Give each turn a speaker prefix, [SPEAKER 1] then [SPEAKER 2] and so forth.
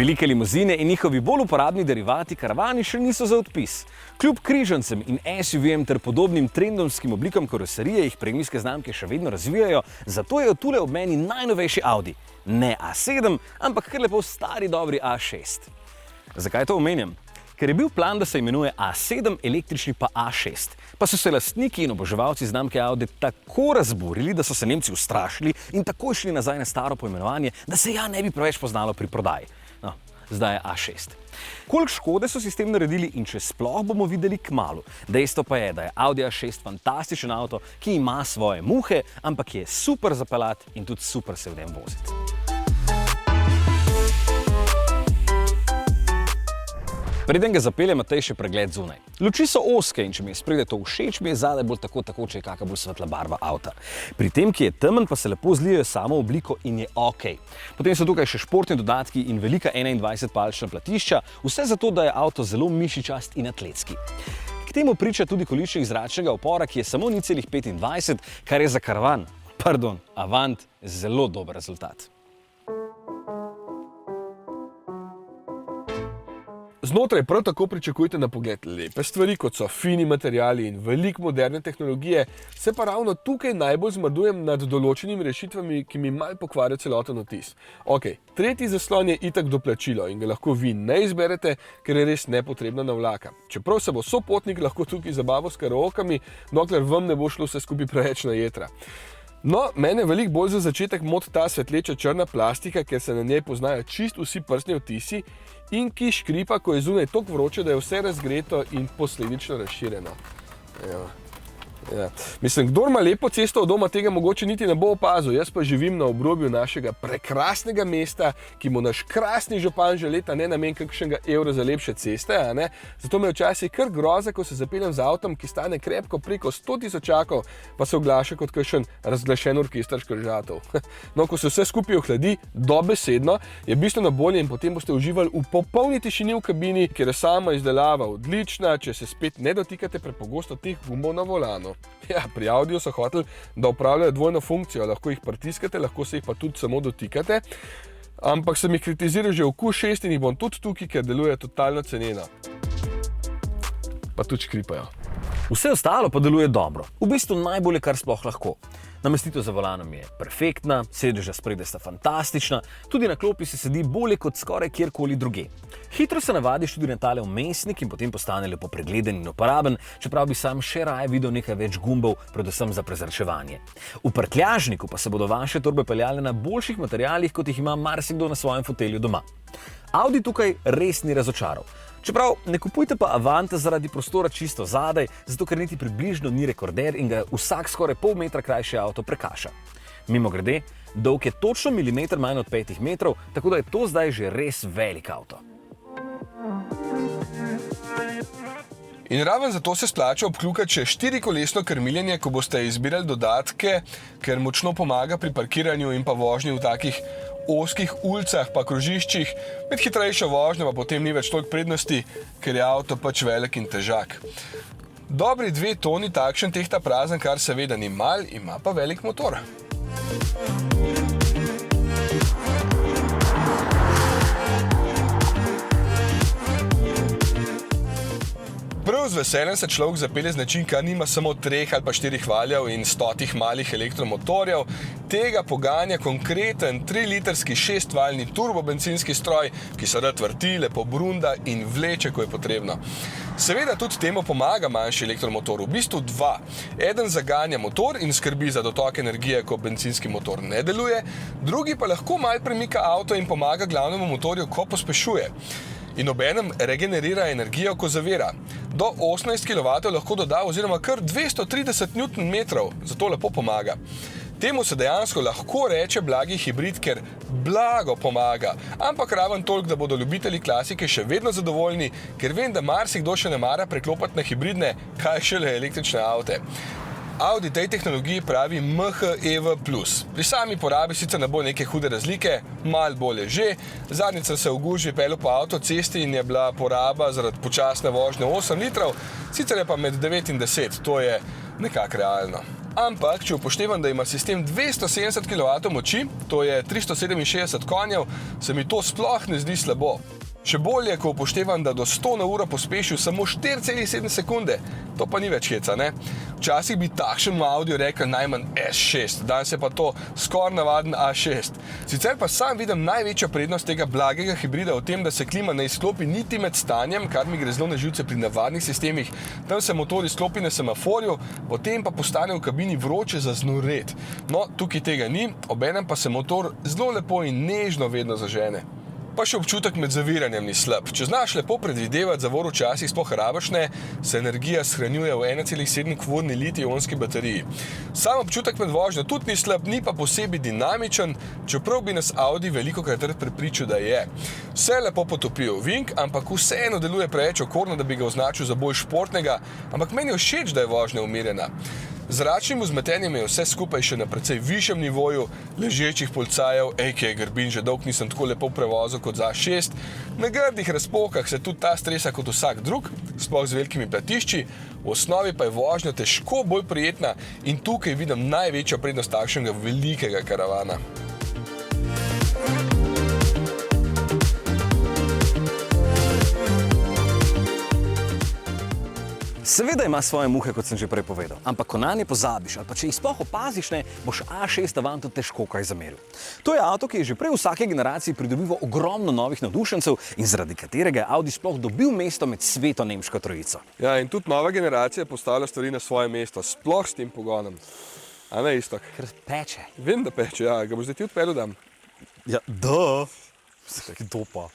[SPEAKER 1] Velike limuzine in njihovi bolj uporabni derivati karavani še niso za odpis. Kljub križancem in SUV-jem ter podobnim trendovskim oblikam karoserije jih premijske znamke še vedno razvijajo, zato je tule ob meni najnovejši Audi. Ne A7, ampak kar lepo stari dobri A6. Zakaj to omenjam? Ker je bil plan, da se imenuje A7, električni pa A6. Pa so se lastniki in oboževalci znamke Audi tako razburili, da so se Nemci ustrašili in takoj šli nazaj na staro poimenovanje, da se ja ne bi preveč poznalo pri prodaji. No, zdaj je A6. Koliko škode so si s tem naredili in če sploh bomo videli kmalu. Dejstvo pa je, da je Audi A6 fantastičen avto, ki ima svoje muhe, ampak je super zapeljati in tudi super se v njem voziti. Preden ga zapelje Matej še pregled zunaj. Luči so ozke in če mi je spredaj to všeč, mi je zadaj bolj tako, če je kakšna bolj svetla barva avta. Pri tem, ki je temen, pa se lepo zlijejo samo obliko in je okej. Potem so tukaj še športni dodatki in velika 21-palčna platišča, vse zato, da je avto zelo mišičast in atletski. K temu priča tudi količnik zračnega upora, ki je samo 0,25, kar je za karavan, Avant, zelo dober rezultat.
[SPEAKER 2] Znotraj prav tako pričakujte na pogled lepe stvari, kot so fini materiali in veliko moderne tehnologije, se pa ravno tukaj najbolj zmrdujem nad določenimi rešitvami, ki mi malo pokvarijo celoten vtis. Tretji zaslon je itak doplačilo in ga lahko vi ne izberete, ker je res nepotrebna navlaka. Čeprav se bo sopotnik lahko tukaj zabaval s karaokami, dokler vam ne bo šlo vse skupaj preveč na jetra. No, mene veliko bolj za začetek moti ta svetleča črna plastika, ker se na njej poznajo čist vsi prstni odtisi in ki škripa, ko je zunaj toliko vroče, da je vse razgreto in posledično razširjeno. Mislim, kdor ima lepo cesto od doma, tega mogoče niti ne bo opazil. Jaz pa živim na obrobju našega prekrasnega mesta, ki mu naš krasni župan že leta ne namen kakšnega evra za lepše ceste, a ne? Zato me včasih kar groza, ko se zapeljem z avtom, ki stane krepko preko 100.000, pa se oglaša kot kakšen razglašen orkester škržatov. No, ko se vse skupaj ohladi, dobesedno, je bistveno bolje in potem boste uživali v popolni tišini v kabini, kjer je sama izdelava odlična, če se spet ne dotikate prepogosto teh gumbov na volanu. Ja, pri Audiju so hoteli, da upravljajo dvojno funkcijo, lahko jih pritiskate, lahko se jih pa tudi samo dotikate, ampak sem jih kritiziral že v Q6 in jih bom tudi tukaj, ker deluje totalno ceneno. Pa tudi škripajo.
[SPEAKER 1] Vse ostalo pa deluje dobro. V bistvu najbolje, kar sploh lahko. Namestitev za volanom je perfektna, sedeža spredaj sta fantastična, tudi na klopi se sedi bolje kot skoraj kjerkoli druge. Hitro se navadiš tudi na tale vmesnik in potem postane lepo pregleden in uporaben, čeprav bi sam še raje videl nekaj več gumbov, predvsem za prezračevanje. V prtljažniku pa se bodo vaše torbe peljale na boljših materialih, kot jih ima marsikdo na svojem fotelju doma. Audi tukaj res ni razočaral. Čeprav ne kupujte pa Avanta zaradi prostora čisto zadaj, zato ker niti približno ni rekorder in ga vsak skoraj pol metra krajši avto prekaša. Mimogrede, dolg je točno milimeter manj od 5 metrov, tako da je to zdaj že res velik avto.
[SPEAKER 2] In raven zato se splača obkljukati še 4-kolesno krmiljenje, ko boste izbirali dodatke, ker močno pomaga pri parkiranju in pa vožnji v takih ozkih ulicah pa krožiščih. Med hitrejšo vožnjo pa potem ni več toliko prednosti, ker je avto pač velik in težak. Dobri 2 toni takšen tehta prazen, kar seveda ni mal, ima pa velik motor. Prav z veseljem se človek zapelje z način, ki nima samo 3 ali pa 4 valjev in 100 malih elektromotorjev. Tega poganja konkreten 3-litrski 6-valjni turbobencinski stroj, ki se rad vrti, lepo brunda in vleče, ko je potrebno. Seveda tudi temu pomaga manjši elektromotor, v bistvu 2. Eden zaganja motor in skrbi za dotok energije, ko bencinski motor ne deluje, drugi pa lahko malo premika avto in pomaga glavnemu motorju, ko pospešuje. In obenem regenerira energijo, ko zavira. Do 18 kW lahko doda oziroma kar 230 Nm, zato lepo pomaga. Temu se dejansko lahko reče blagi hibrid, ker blago pomaga, ampak raven toliko, da bodo ljubitelji klasike še vedno zadovoljni, ker vem, da marsikdo še ne mara preklopati na hibridne, kaj šele električne avte. Audi tej tehnologiji pravi MHEV+. Pri sami porabi sicer ne bo neke hude razlike, malo bolje že. Zadnjič sem se v gužvi peljal po avtocesti in je bila poraba zaradi počasne vožnje 8 litrov, sicer je pa med 9 in 10, to je nekako realno. Ampak, če upoštevam, da ima sistem 270 kW moči, to je 367 konjev, se mi to sploh ne zdi slabo. Še bolje, ko upoštevam, da do 100 na uro pospešil samo 4,7 sekunde. To pa ni več heca, ne? Včasih bi takšnemu Audiju rekel najmanj S6, danes je pa to skoraj navaden A6. Sicer pa sam vidim največjo prednost tega blagega hibrida v tem, da se klima ne izklopi niti med stanjem, kar mi gre zelo na živce pri navadnih sistemih. Tam se motor izklopi na semaforju, potem pa postane v kabini vroče za znoret. No, tukaj tega ni, obenem pa se motor zelo lepo in nežno vedno zažene. Pa še občutek med zaviranjem ni slab. Če znaš lepo predvidevati zavor včasih sploh rabiš ne, se energija shranjuje v 1,7 kvorni litij-ionski bateriji. Sam občutek med vožnjo tudi ni slab, ni pa posebej dinamičen, čeprav bi nas Audi velikokrat prepričal, da je. Vse lepo potopil vink, ampak vseeno deluje preveč okorno, da bi ga označil za bolj športnega, ampak meni je všeč, da je vožnja umirjena. Z zračnim vzmetenjem je vse skupaj še na precej višjem nivoju, ležečih policajev, Grbin, že dolgo nisem tako lepo prevozil kot za A6. Na grdih razpokah se tudi ta stresa kot vsak drug, sploh z velikimi platišči, v osnovi pa je vožnja težko bolj prijetna in tukaj vidim največjo prednost takšnega velikega karavana.
[SPEAKER 1] Seveda ima svoje muhe, kot sem že prej povedal, ampak ko nanje pozabiš ali pa če jih sploh opaziš, ne, boš A6 Avanto težko kaj zameril. To je avto, ki je že prej v vsaki generaciji pridobival ogromno novih navdušencev in zaradi katerega je Audi sploh dobil mesto med sveto nemško trojico.
[SPEAKER 2] Ja, in tudi nova generacija postavlja stvari na svoje mesto, sploh s tem pogonom. A ne, Iztok?
[SPEAKER 1] Ker peče.
[SPEAKER 2] Vem, da peče, ja, ga boš zdaj ti odpeljal dam.
[SPEAKER 1] Ja, da. Kdo pa?